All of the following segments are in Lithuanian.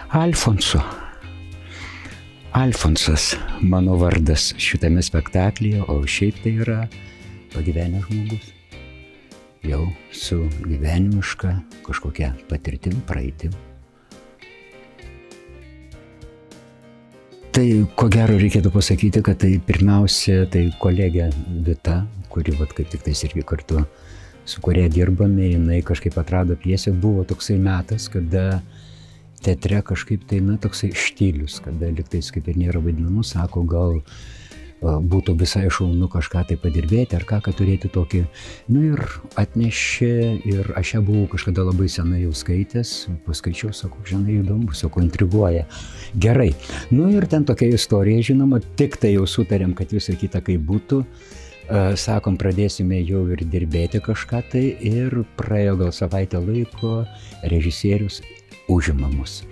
Alfonso. Alfonsas mano vardas šitame spektaklyje, o šiaip tai yra pagyvenęs žmogus. Jau su gyvenimiška kažkokia patirtim, praeitim. Tai ko gero reikėtų pasakyti, kad tai pirmiausia tai kolegė Vita, kuri kaip tik tais irgi kartu su kuria dirbame, jinai kažkaip atrado pjesę. Buvo toksai metas, kada teatre kažkaip tai, toksai štilius, kada liktais kaip ir nėra vaidmenų, sako, gal būtų visai šaunu kažką tai padirbėti, ar ką, kad turėti tokį. Ir atnešė, ir aš ją buvau kažkada labai senai jau skaitęs, paskaičiau, sakau, žinai, įdomu, sakau, intriguoja. Gerai. Ir ten tokia istorija, žinoma, tik tai jau sutarėm, kad visą kitą kaip būtų. Sakom, pradėsime jau ir dirbėti kažką tai, ir praėjo gal savaitę laiko, režisierius užima mus.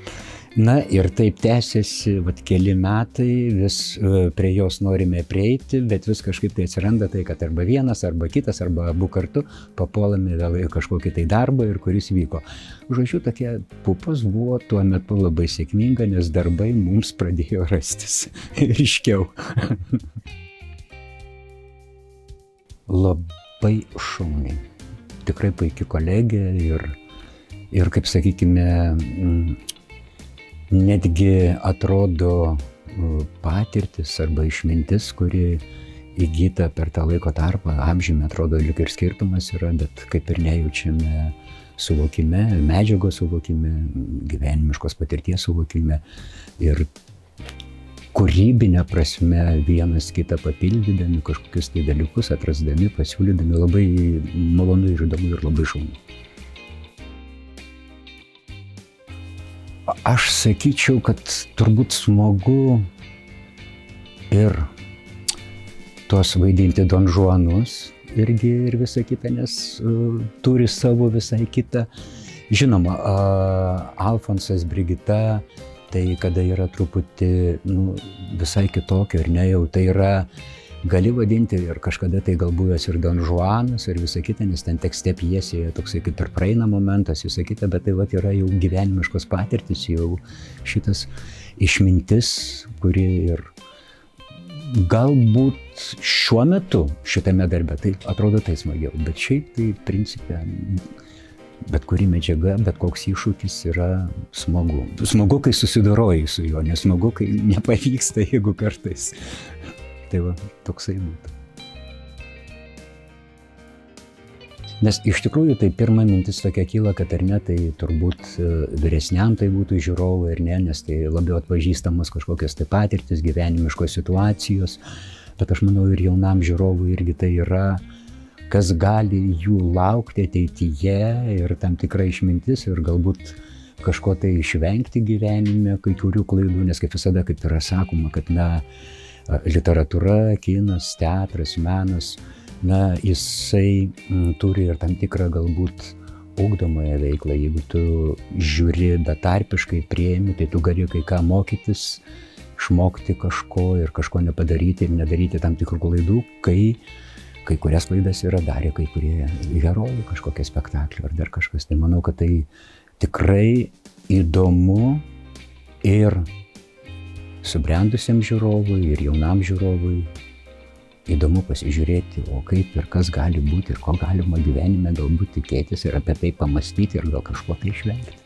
Ir taip tęsiasi, keli metai, vis prie jos norime prieiti, bet vis kažkaip tai atsiranda tai, kad arba vienas, arba kitas, arba abu kartu papuolame vėl į kažkokį tai darbą, ir kuris vyko. Žodžiu, tokie Pupos buvo tuo metu labai sėkminga, nes darbai mums pradėjo rastis ryškiau. Labai šauniai. Tikrai puiki kolegė ir kaip sakykime, netgi atrodo patirtis arba išmintis, kuri įgyta per tą laiko tarpą, amžiumi atrodo lyg ir skirtumas yra, bet kaip ir nejaučiame suvokime, medžiagos suvokime, gyvenimiškos patirties suvokime ir kūrybinė prasme vienas kitą papildydami, kažkokius tai dalykus atrasdami, pasiūlydami, labai malonu ir įdomu ir labai šaunu. Aš sakyčiau, kad turbūt smagu ir tuos vaidinti Don Juanus irgi ir visą kitą, nes turi savo visai kitą. Žinoma, Alfonsas, Brigita, tai kada yra truputį visai kitokio ir ne jau, tai yra, gali vadinti ir kažkada tai gal buvęs ir Don Juanas ir visą kitą, nes ten tekste pjesėje toksai kaip ir praeina momentas, visą kitą, bet tai yra jau gyvenimiškos patirtis, jau šitas išmintis, kuri ir galbūt šiuo metu šitame darbe, tai atrodo tai smagiau, bet šiaip tai principe bet kuri medžiaga, bet koks iššūkis yra smagu. Smagu, kai susidoroji su juo, nesmagu, kai nepavyksta, jeigu kartais. Tai toksai būtų. Nes iš tikrųjų tai pirma mintis tokia kyla, kad ar ne, tai turbūt vyresniam tai būtų žiūrovai ar ne, nes tai labiau atpažįstamos kažkokios tai patirtis, gyvenimiškos situacijos, bet aš manau ir jaunam žiūrovui irgi tai yra, kas gali jų laukti ateityje ir tam tikra išmintis ir galbūt kažko tai išvengti gyvenime, kai kurių klaidų, nes kaip visada, kaip yra sakoma, kad literatūra, kinas, teatras, menas, jisai turi ir tam tikrą galbūt ugdomąją veiklą. Jeigu tu žiūri betarpiškai, priimi, tai tu gali kai ką mokytis, išmokti kažko ir kažko nepadaryti ir nedaryti tam tikrų klaidų, kai kurias klaidas yra darę kai kurie herojai, kažkokie spektakliai ar dar kažkas. Tai manau, kad tai tikrai įdomu ir subrendusiam žiūrovui ir jaunam žiūrovui įdomu pasižiūrėti, o kaip ir kas gali būti ir ko galima gyvenime galbūt tikėtis ir apie tai pamastyti ir gal kažko tai išvengti.